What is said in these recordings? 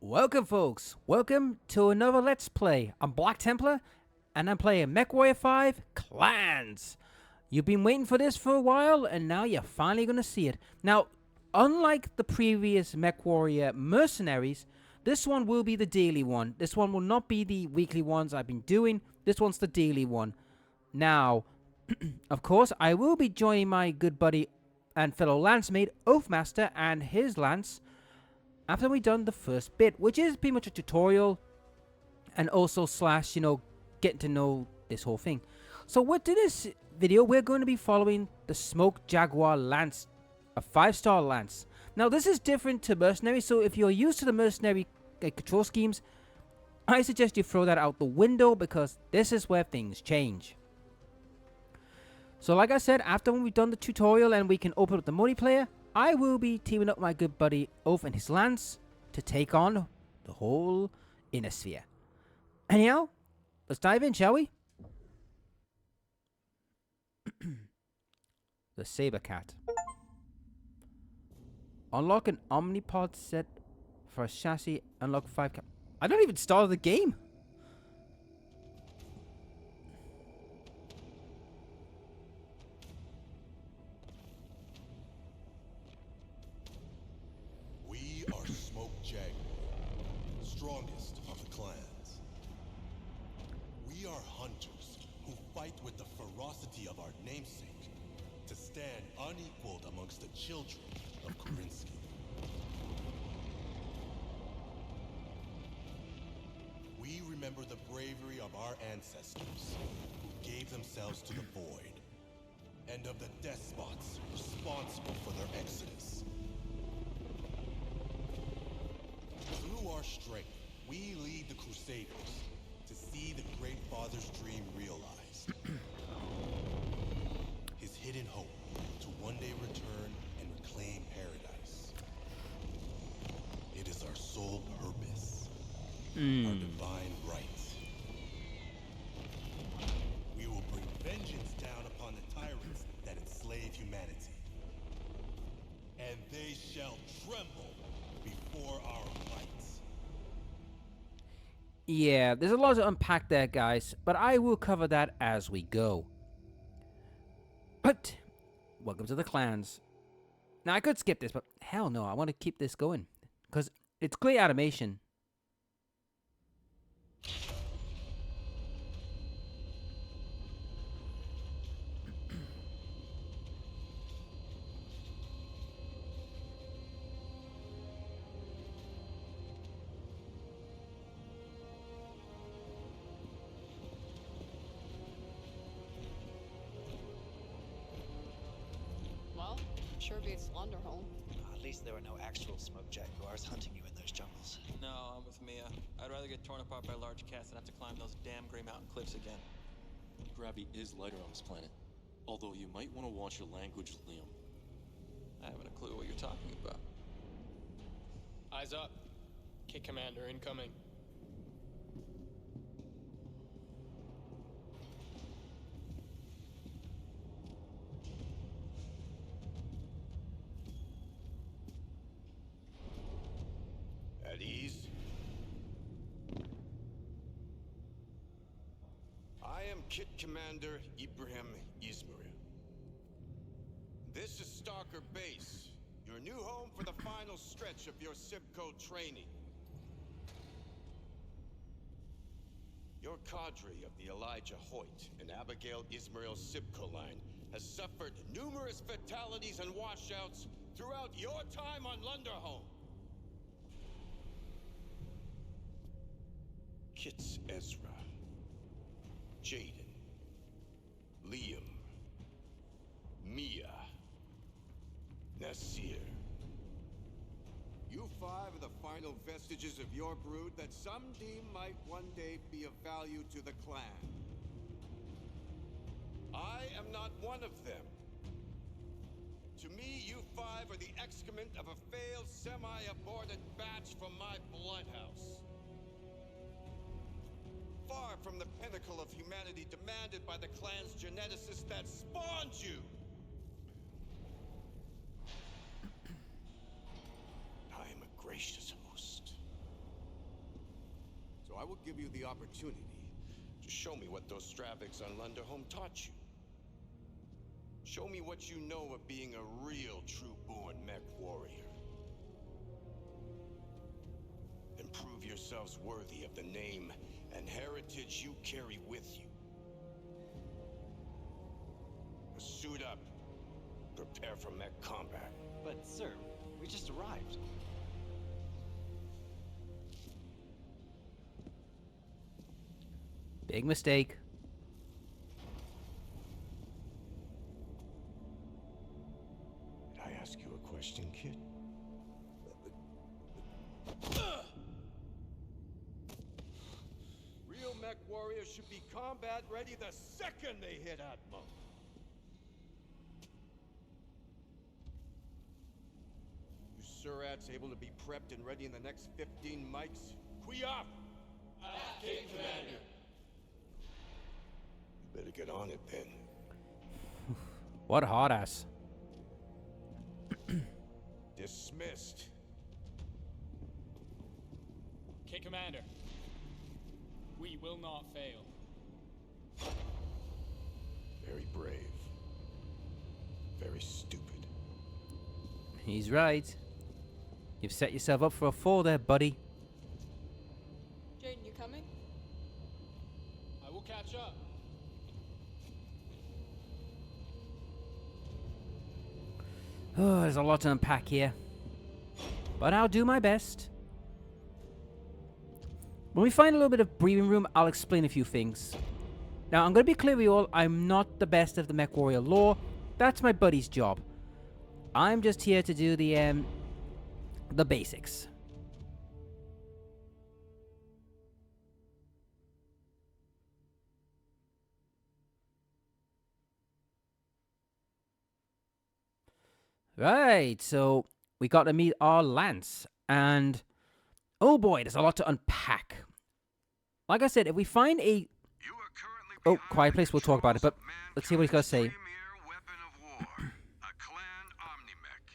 Welcome, folks. Welcome to another Let's Play. I'm Black Templar, and I'm playing MechWarrior 5 Clans. You've been waiting for this for a while, and now you're finally going to see it. Now, unlike the previous MechWarrior Mercenaries, this one will be the daily one. This one will not be the weekly ones I've been doing. This one's the daily one. Now, of course, I will be joining my good buddy and fellow lancemate, Oathmaster, and his lance, after we've done the first bit, which is pretty much a tutorial and also slash, getting to know this whole thing. So with this video, we're going to be following the Smoke Jaguar Lance, a 5-star lance. Now this is different to Mercenary, so if you're used to the Mercenary control schemes, I suggest you throw that out the window because this is where things change. So like I said, after we've done the tutorial and we can open up the multiplayer, I will be teaming up my good buddy Oath and his lance to take on the whole inner sphere. Anyhow, let's dive in, shall we? The Saber Cat. Unlock an Omnipod set for a chassis. Unlock 5 cap. I don't even start the game. We are Smoke Jaguar, strongest of the clans. We are hunters who fight with the ferocity of our namesake to stand unequaled amongst the children of Korinsky. We remember the bravery of our ancestors who gave themselves to the void, and of the despots responsible for their exodus. Through our strength, we lead the Crusaders to see the Great Father's dream realized. His hidden hope to one day return and reclaim paradise. It is our sole purpose, our divine right. We will bring vengeance down upon the tyrants that enslave humanity. And they shall tremble before our might. Yeah, there's a lot to unpack there, guys, but I will cover that as we go. But, welcome to the clans. Now, I could skip this, but hell no, I want to keep this going, because it's great animation. Well, sure beats Lunderholm. At least there were no actual smoke jaguars hunting you in those jungles. No, I'm with Mia. I'd rather get torn apart by large cats than have to climb those damn Grey Mountain cliffs again. Gravity is lighter on this planet. Although you might want to watch your language, Liam. I haven't a clue what you're talking about. Eyes up. Kit Commander incoming. At ease. I am Kit Commander Ibrahim Izmir. This is Stalker Base, your new home for the final stretch of your Sibco training. Your cadre of the Elijah Hoyt and Abigail Ismail Sibco line has suffered numerous fatalities and washouts throughout your time on Lunderholm. Kit's Ezra, Jaden, Liam, Mia, Nasir. You five are the final vestiges of your brood that some deem might one day be of value to the clan. I am not one of them. To me, you five are the excrement of a failed, semi-aborted batch from my bloodhouse. Far from the pinnacle of humanity demanded by the clan's geneticists that spawned you. I am a gracious host. I will give you the opportunity to show me what those Stravics on Lunderholm taught you. Show me what you know of being a real true-born mech warrior. And prove yourselves worthy of the name and heritage you carry with you. Suit up. Prepare for mech combat. But, sir, we just arrived. Big mistake. Did I ask you a question, kid? Real mech warriors should be combat ready the second they hit Atmo. You Surats able to be prepped and ready in the next 15 mics? Quiop! King Commander. You better get on it then. What a hard ass. Dismissed. King Commander. We will not fail. Very brave. Very stupid. He's right. You've set yourself up for a fall there, buddy. Jaden, you coming? I will catch up. Oh, there's a lot to unpack here. But I'll do my best. When we find a little bit of breathing room, I'll explain a few things. Now, I'm going to be clear with you all, I'm not the best of the MechWarrior lore. That's my buddy's job. I'm just here to do the basics. Right, so we got to meet our Lance, and oh boy, there's a lot to unpack. Like I said, if we find a... Oh, quiet place, we'll talk about it, but let's see what he's got to say. Weapon of war, a clan omnimech.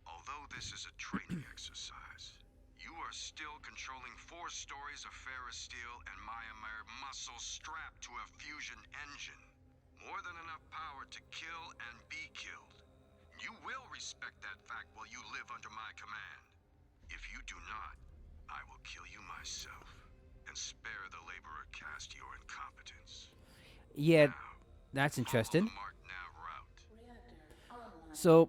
Although this is a training exercise, you are still controlling 4 stories of ferrous steel and Myanmar muscle strapped to a fusion engine. More than enough power to kill and be killed. You will respect that fact while you live under my command. If you do not, I will kill you myself and spare the laborer caste your incompetence. Yeah, that's interesting. Mark nav route. So,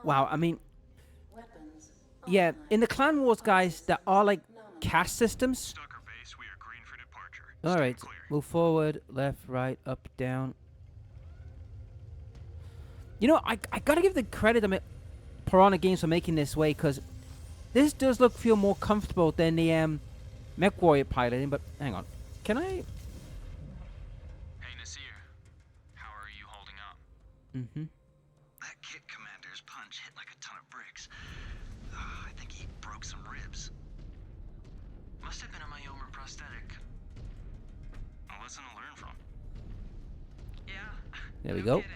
wow, I mean, yeah, in the Clan Wars, guys, there are like caste systems. Stucker base, we are green for departure. All right, Stand clear. move forward, left, right, up, down. You know, I gotta give the credit to Piranha Games for making this way, because this does feel more comfortable than the MechWarrior piloting. But hang on, can I? Hey Nasir, how are you holding up? Mm-hmm. That kit commander's punch hit like a ton of bricks. I think he broke some ribs. Must have been a myoma prosthetic. A lesson to learn from. Yeah. There we no go. kidding.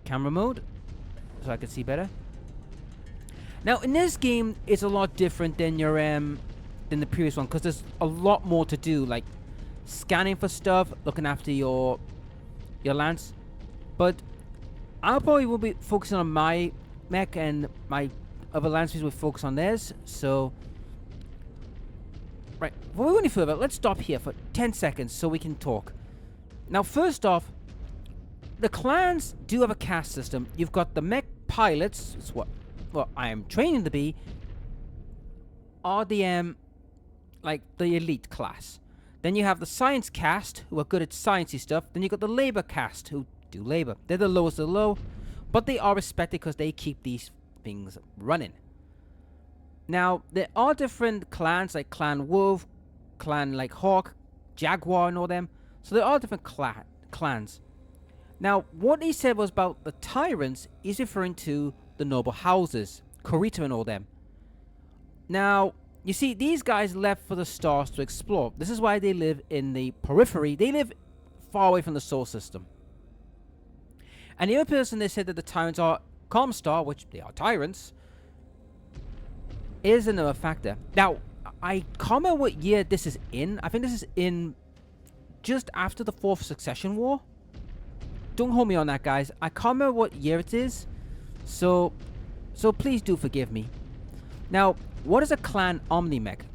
Camera mode, so I can see better. Now, in this game, it's a lot different than your than the previous one, because there's a lot more to do, like scanning for stuff, looking after your Lance. But I probably will be focusing on my mech, and my other Lances will focus on theirs. So, right, before we go any further, let's stop here for 10 seconds so we can talk. Now, first off, the clans do have a caste system. You've got the mech pilots, it's what I am training to be, are the like the elite class. Then you have the science caste, who are good at sciencey stuff. Then you got the labor caste, who do labor. They're the lowest of the low, but they are respected because they keep these things running. Now, there are different clans, like Clan Wolf, Clan like Hawk, Jaguar, and all them. So there are different clans. Now, what he said was about the tyrants is referring to the noble houses, Kurita and all them. Now, you see, these guys left for the stars to explore. This is why they live in the periphery. They live far away from the solar system. And the other person they said that the tyrants are Comstar, which they are tyrants. is another factor. Now, I can't remember what year this is in. I think this is in just after the Fourth Succession War. Don't hold me on that, guys. I can't remember what year it is. So please do forgive me. Now, what is a clan omni-mech?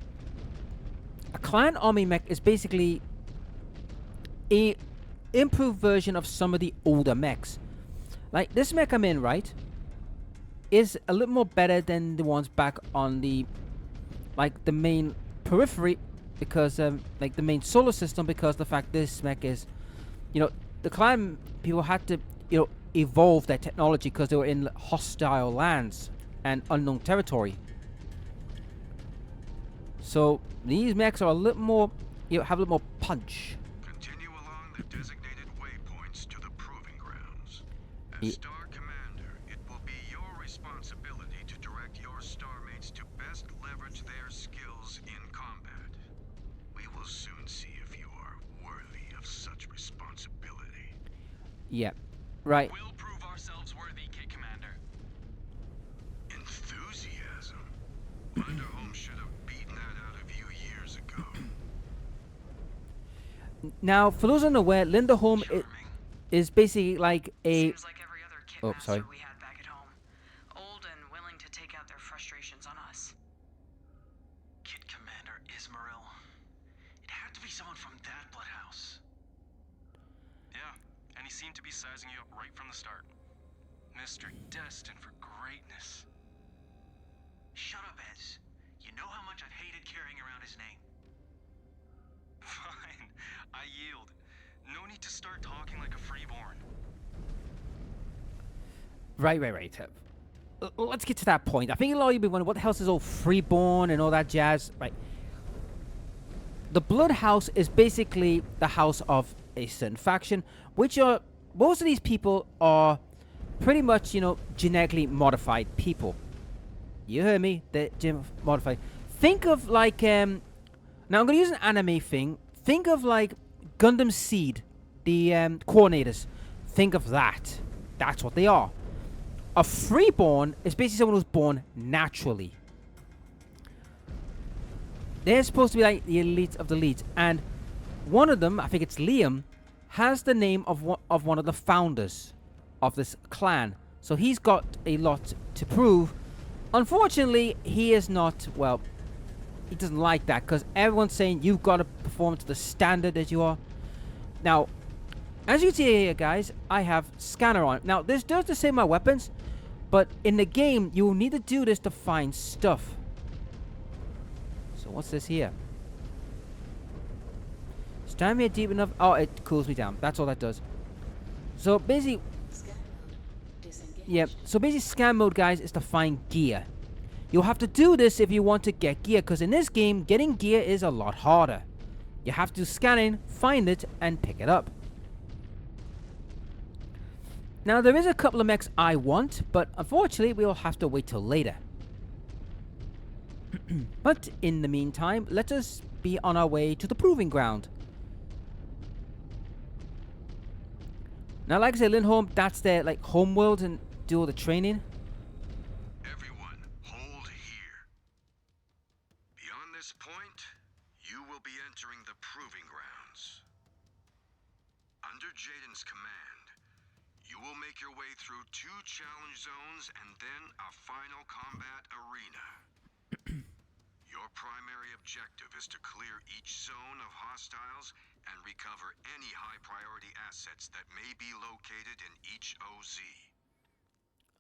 A clan omni-mech is basically a improved version of some of the older mechs. Like this mech I'm in, right, is a little more better than the ones back on the main periphery, because like the main solar system, because the fact this mech is, the clan people had to evolve their technology because they were in hostile lands and unknown territory. So these mechs are a little more, have a little more punch. Continue along the designated waypoints to the proving grounds. As Star Commander, it will be your responsibility to direct your starmates to best leverage their skills in combat. We will soon see if you are worthy of such responsibility. Yeah, right. We'll prove ourselves worthy, Kit Commander. Enthusiasm? Underholm should have beaten that out of you years ago. Now, for those unaware, Linderholm is basically like a... Seems like every other kit Oh, master sorry. we had back at home. Old and willing to take out their frustrations on us. Kit Commander Ismail. It had to be someone from that bloodhouse. Yeah, and he seemed to be sizing you up right from the start. Mr. Destined for greatness. Shut up, Ez. You know how much I've hated carrying around his name. Fine, I yield. No need to start talking like a freeborn. Right. Let's get to that point. I think a lot of you be wondering, what the hell is this old freeborn and all that jazz? Right. The Blood House is basically the house of a certain faction, which are, most of these people are pretty much, genetically modified people. You heard me, they're modified. Think of like, now I'm going to use an anime thing. Think of like Gundam Seed, the coordinators. Think of that. That's what they are. A freeborn is basically someone who's born naturally. They're supposed to be like the elite of the elite. And one of them, I think it's Liam, has the name of one of the founders of this clan. So he's got a lot to prove. Unfortunately, he is not, well, he doesn't like that, because everyone's saying you've got to perform to the standard that you are. Now, as you can see here, guys, I have scanner on. Now, this does the same with my weapons, but in the game, you will need to do this to find stuff. So what's this here? Stand here deep enough. Oh, it cools me down. That's all that does. So basically, so basically scan mode, guys, is to find gear. You'll have to do this if you want to get gear, because in this game, getting gear is a lot harder. You have to scan in, find it, and pick it up. Now, there is a couple of mechs I want, but unfortunately, we'll have to wait till later. But in the meantime, let us be on our way to the proving ground. Now, like I said, Lindholm, that's their like home world and do all the training. Everyone, hold here. Beyond this point, you will be entering the proving grounds. Under Jaden's command, you will make your way through 2 challenge zones and then a final combat arena. Your primary objective is to clear each zone of hostiles and recover any high-priority assets that may be located in each OZ.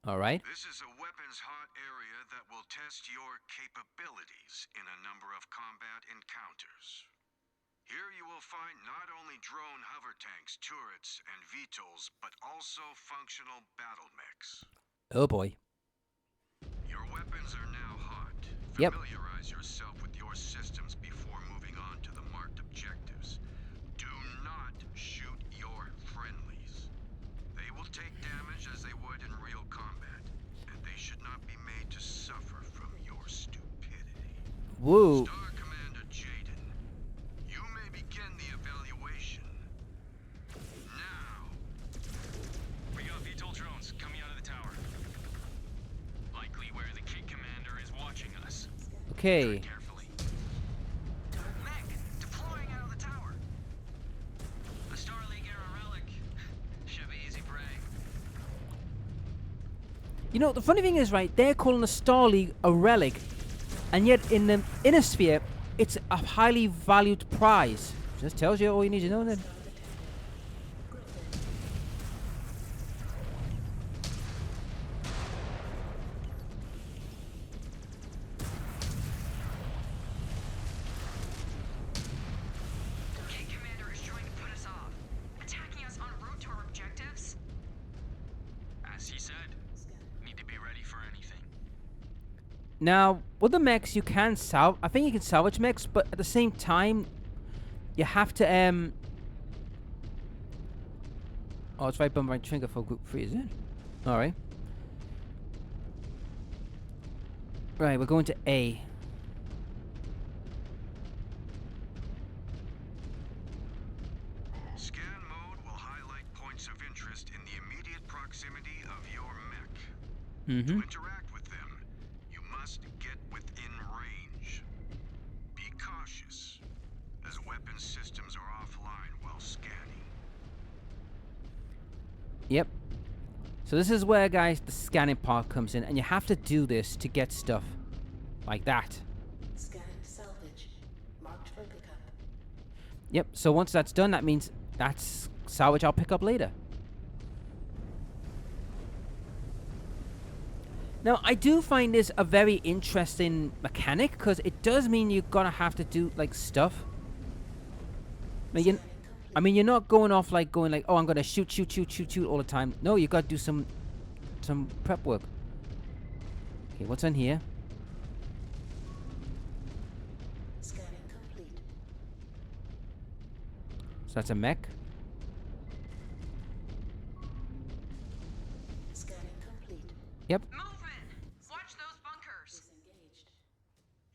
All right. This is a weapons-hot area that will test your capabilities in a number of combat encounters. Here you will find not only drone hover tanks, turrets, and VTOLs, but also functional battle mechs. Oh boy. Your weapons are now hot. Yep. Familiarize yourself with your systems before moving on to the marked objectives. Do not shoot your friendlies. They will take damage as they would in real combat, and they should not be made to suffer from your stupidity. Whoa. Star Commander Jaden, you may begin the evaluation now. We got VTOL drones coming out of the tower. Likely where the Kit Commander is watching us. Okay. Carefully. Mech, deploying out of the tower. A Star League era relic. Should be easy prey. You know, the funny thing is, right, they're calling the Star League a relic, and yet in the inner sphere, it's a highly valued prize. Just tells you all you need to know then. Kate Commander is trying to put us off. Attacking us en route to our objectives? As he said, need to be ready for anything. Now, with the mechs, you can I think you can salvage mechs, but at the same time, you have to, oh, it's right by my trigger for group 3, is it? Alright. Right, we're going to A. Scan mode will highlight points of interest in the immediate proximity of your mech. To interact with them, you must get within range. Be cautious, as weapon systems are offline while scanning. Yep. So this is where, guys, the scanning part comes in, and you have to do this to get stuff like that. Scan salvage. Marked for pickup. Yep, so once that's done, that means that's salvage I'll pick up later. Now, I do find this a very interesting mechanic, because it does mean you're gonna have to do, like, stuff. I mean, you're not going off, like, oh, I'm gonna shoot all the time. No, you gotta do some prep work. Okay, what's on here? Scanning complete. So that's a mech. Scanning complete. Yep. Movement! Watch those bunkers! Disengaged.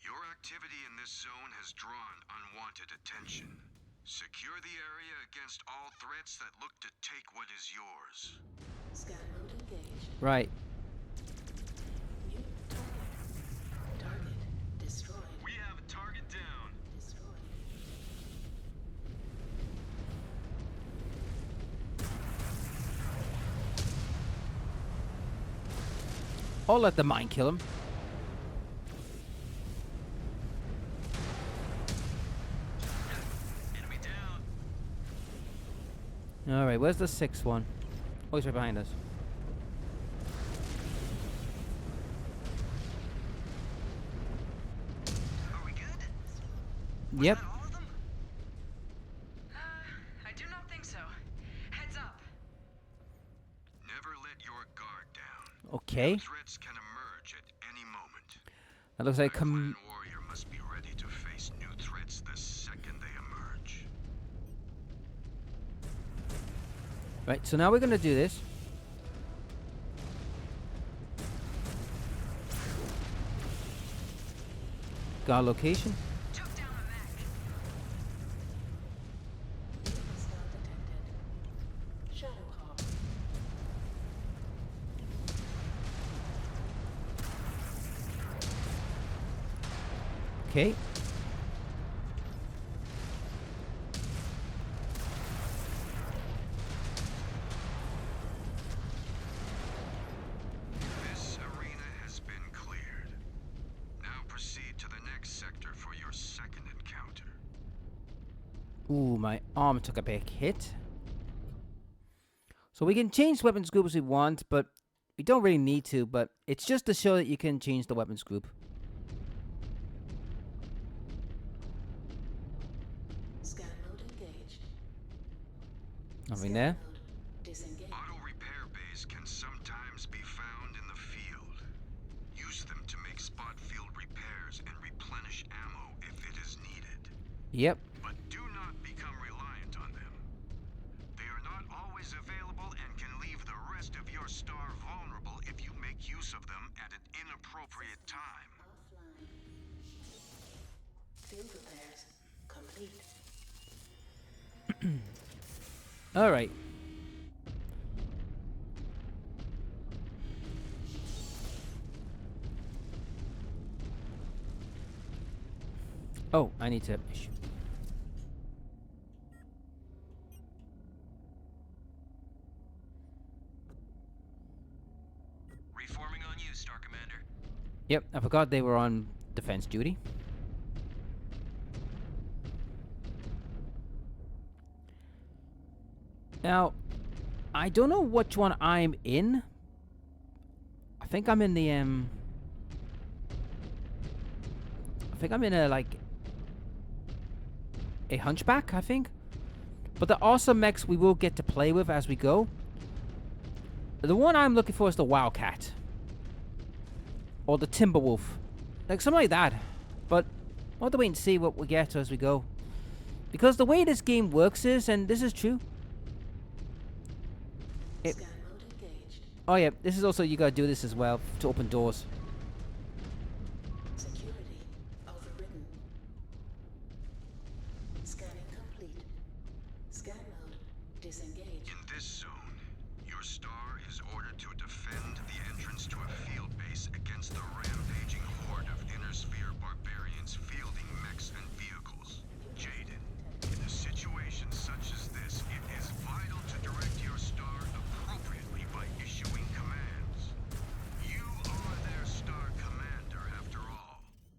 Your activity in this zone has drawn unwanted attention. Secure the area against all threats that look to take what is yours. Scan mode engaged. Right. New target. Target destroyed. We have a target down. Destroyed. I'll let the mine kill him. Enemy down. Alright, where's the 6th one? Oh, he's right behind us. Are we good? Yep. All of them? I do not think so. Heads up. Never let your guard down. Okay. Threats can emerge at any moment. That looks like MechWarrior must be ready to face new threats the second they emerge. Right, so now we're gonna do this. Got a location. Took down a mech. Hostile detected. Shadow Hawk. Okay. This arena has been cleared. Now proceed to the next sector for your second encounter. Ooh, my arm took a big hit. So we can change weapons group as we want, but we don't really need to, but it's just to show that you can change the weapons group. Scan mode engaged. Nothing Scan there. mode disengaged. Auto repair bays can sometimes be found in the field. Use them to make spot field repairs and replenish ammo if it is needed. Yep. But do not become reliant on them. They are not always available and can leave the rest of your star vulnerable if you make use of them at an inappropriate time. Offline. Field repairs complete. Alright. Oh, I need to. Reforming on you, Star Commander. Yep, I forgot they were on defense duty. Now, I don't know which one I'm in. I think I'm in the I think I'm in a like a hunchback, I think. But the awesome mechs we will get to play with as we go. The one I'm looking for is the Wildcat. Or the Timberwolf. Like something like that. But we'll have to wait and see what we get as we go. Because the way this game works is, and this is true. Scan mode engaged. Oh yeah, this is also, you gotta do this as well to open doors. Security overridden. Scanning complete. Scan mode disengaged. In this zone, your star is ordered to defend the entrance to a field base against the ram